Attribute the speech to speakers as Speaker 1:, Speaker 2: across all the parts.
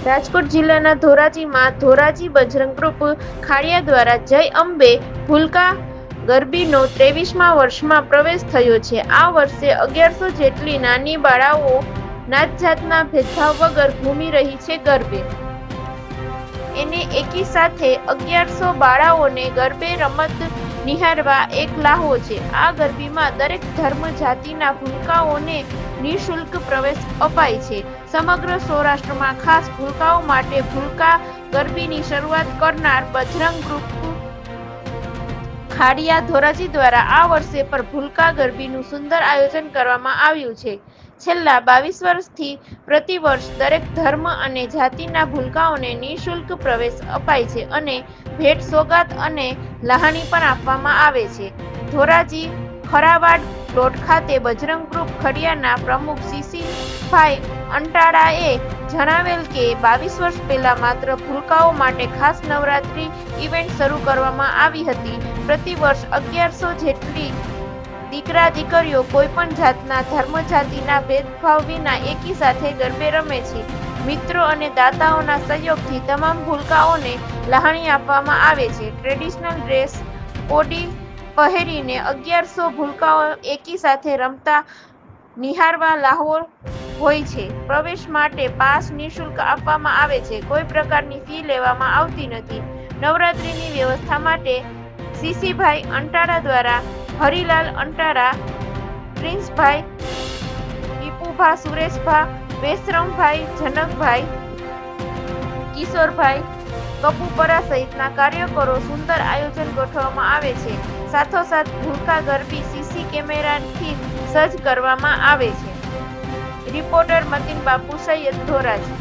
Speaker 1: રાજકોટ જિલ્લાના ધોરાજીમાં ધોરાજી બજરંગ ગ્રુપ ખાડિયા દ્વારા જય અંબે ભૂલકા ગરબીનો 23મા વર્ષમાં પ્રવેશ થયો છે। આ વર્ષે 1100 જેટલી નાની બાળાઓ નાતજાતના ભેદભાવ વગર ઘૂમી રહી છે ગરબે। એને એકી સાથે 1100 બાળાઓને ગરબે રમત નિહાળવા એક લાહવો છે। આ ગરબીમાં દરેક ધર્મ જાતિના ભૂલકાઓને નિઃશુલ્ક પ્રવેશ અપાય છે। સમગ્ર સૌરાષ્ટ્રમાં ખાસ ભૂલકાઓ માટે ભૂલકા ગરબીની શરૂઆત કરનાર બજરંગ ગ્રુપ ખાડિયા ધોરાજી દ્વારા આ વર્ષે પર ભૂલકા ગરબીનું સુંદર આયોજન કરવામાં આવ્યું છે। છેલ્લા 22 વર્ષથી પ્રતિવર્ષ દરેક ધર્મ અને જાતિના ભૂલકાઓને નિઃશુલ્ક પ્રવેશ અપાય છે અને ભેટ સોગાત અને લહાણી પણ આપવામાં આવે છે। ધોરાજી ખરાવાડ પ્લોટ ખાતે બજરંગ ગ્રુપ ખડિયાના પ્રમુખ સીસીભાઈ અંટાળાએ જણાવેલ કે 22 વર્ષ પહેલા માત્ર ભૂલકાઓ માટે ખાસ નવરાત્રી ઇવેન્ટ શરૂ કરવામાં આવી હતી। પ્રતિવર્ષ 1100 જેટલી દીકરા દીકરીઓ કોઈપણ જાતના ધર્મ જાતિના ભેદભાવ વિના એકી સાથે ગરબે રમે છે। મિત્રો અને દાતાઓના સહયોગથી તમામ ભૂલકાઓને લહાણી આપવામાં આવે છે। ટ્રેડિશનલ ડ્રેસ કોડી પહેરીને 1100 ભૂલકાઓ એકી સાથે રમતા નિહાળવા લાહવો હોય છે। પ્રવેશ માટે પાસ નિઃશુલ્ક આપવામાં આવે છે। કોઈ પ્રકારની ફી લેવામાં આવતી નથી। નવરાત્રીની વ્યવસ્થા માટે સીસીભાઈ અંટાળા દ્વારા હરિલાલ અંટાળા, પ્રિન્સભાઈ, ટીપુભા, સુરેશભા, બેસરમભાઈ, જનકભાઈ, કિશોરભાઈ, કપુપરા સહિતના કાર્યકરો સુંદર આયોજન ગોઠવવામાં આવે છે। સાથોસાથ ભૂલકા ગરબી સીસી કેમેરાથી સજ્જ કરવામાં આવે છે। રિપોર્ટર મતીન બાપુ સૈયદ, ધોરાજી।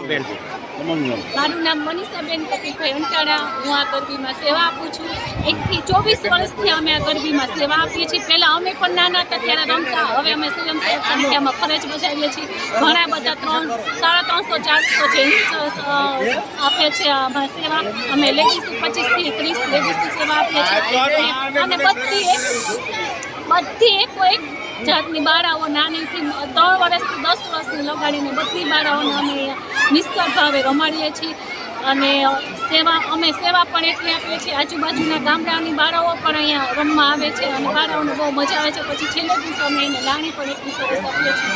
Speaker 2: બેન
Speaker 3: મારું નામ મનીષાબેન કપીભાઈ અંટાળા. હું આ ગરબીમાં સેવા આપું છું. 1 થી 24 વર્ષથી અમે આ ગરબીમાં સેવા આપીએ છીએ. પહેલાં અમે પણ નાના હતા ત્યારે રમતા, હવે અમે સ્વયંસેવક તરીકેમાં ફરજ બજાવીએ છીએ. ઘણા બધા 300, 400, 300 આપે છે અમારી સેવા. અમે લેડીઝ 25 થી 30 લેડીઝની સેવા આપીએ છીએ. અને બધી એક જાતની બાળાઓ નાનીથી 3 વર્ષથી 10 વર્ષની લગાડીને બધી બાળાઓને અમે નિસ્વાર્થ ભાવે રમાડીએ છીએ. અને અમે સેવા પણ એટલી આપીએ છીએ. આજુબાજુના ગામડાની બાળાઓ પણ અહીંયા રમવા આવે છે અને બાળાઓને બહુ મજા આવે છે. પછી છેલ્લે દિવસે અમે એને લાણી પણ એટલી સરસ આપીએ છીએ.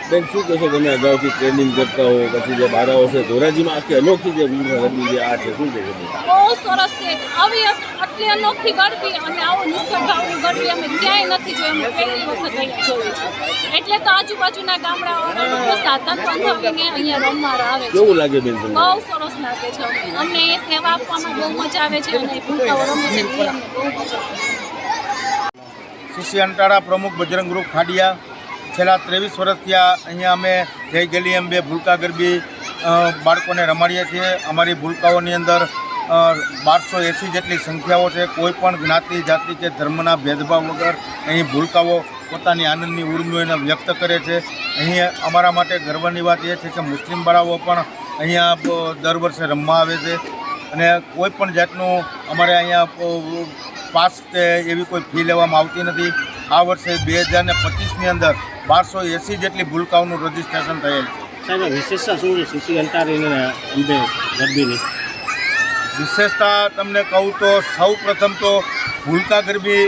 Speaker 2: બેન શું કહેશો, તમે અગાઉથી ટ્રેનિંગ કરતા હો, પછી જે બાળાઓ છે ધોરાજીમાં આખી અનોખી જે ગરબી જે આ છે, શું કહેશો?
Speaker 3: બહુ સરસ છે. આવી આટલી અનોખી ગરબી અને આવો નિસ્બત ભાવની ગરબી અમે ક્યાંય નથી જોઈ. અમે પહેલી વખત અહીંયા જોયું છે. એટલે તો આજુબાજુના ગામડાઓના લોકો સાધન બંધાવીને અહીંયા રમવા આવે છે.
Speaker 2: કેવું લાગે બેન તમને?
Speaker 3: બહુ સરસ લાગે છે. અમને એ સેવા આપવામાં બહુ મજા આવે છે અને ભૂલકાઓ રમે છે એ અમને બહુ મજા આવે છે.
Speaker 4: સીસી અંટાળા પ્રમુખ બજરંગ ગ્રુપ ખાડિયા. છેલ્લા 23 વર્ષથી અહીંયા અમે જય ગલી અંબે ભૂલકા ગરબી બાળકોને રમાડીએ છીએ. અમારી ભૂલકાઓની અંદર 1280 જેટલી સંખ્યાઓ છે. કોઈ પણ જ્ઞાતિ, જાતિ કે ધર્મના ભેદભાવ વગર અહીં ભૂલકાઓ પોતાની આનંદની ઉર્મિઓને વ્યક્ત કરે છે. અહીં અમારા માટે ગર્વની વાત એ છે કે મુસ્લિમ બાળાઓ પણ અહીંયા દર વર્ષે રમવા આવે છે અને કોઈ પણ જાતનું અમારે અહીંયા પાસ કે એવી કોઈ ફી લેવામાં આવતી નથી. આ વર્ષે 2025ની અંદર 1280 જેટલી ભૂલકાઓનું રજીસ્ટ્રેશન થયેલ છે.
Speaker 2: સાહેબ, વિશેષતા શું છે સીસી અંટાળીને અંબે ગરબીની?
Speaker 4: વિશેષતા તમને કહું તો સૌ પ્રથમ તો ભૂલકા ગરબી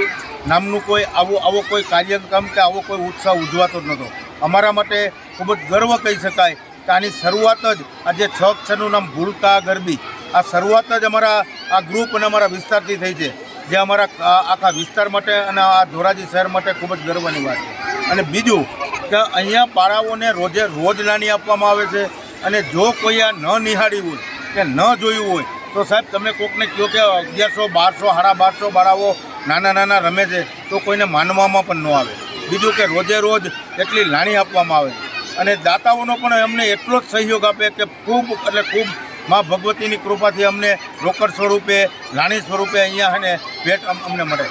Speaker 4: નામનું કોઈ આવો કોઈ કાર્યક્રમ કે આવો કોઈ ઉત્સવ ઉજવાતો જ નહોતો. અમારા માટે ખૂબ જ ગર્વ કહી શકાય કે આની શરૂઆત જ આજે 6 અક્ષરનું નામ ભૂલકા ગરબી, આ શરૂઆત જ અમારા આ ગ્રુપ અને અમારા વિસ્તારથી થઈ છે, જે અમારા આખા વિસ્તાર માટે અને આ ધોરાજી શહેર માટે ખૂબ જ ગર્વની વાત છે. અને બીજું કે અહીંયા બાળાઓને રોજ નાની આપવામાં આવે છે અને જો કોઈ આ ન નિહાળ્યું હોય કે ન જોયું હોય તો સાહેબ તમે કોકને કહો કે 1100, 1200, 1250 બાળાઓ નાના રમે છે તો કોઈને માનવામાં પણ ન આવે. બીજું કે રોજ એટલી લાણી આપવામાં આવે અને દાતાઓનો પણ અમને એટલો જ સહયોગ આપે કે ખૂબ એટલે ખૂબ મા ભગવતીની કૃપાથી અમને રોકડ સ્વરૂપે, લાણી સ્વરૂપે અહીંયા અને ભેટ અમને મળે.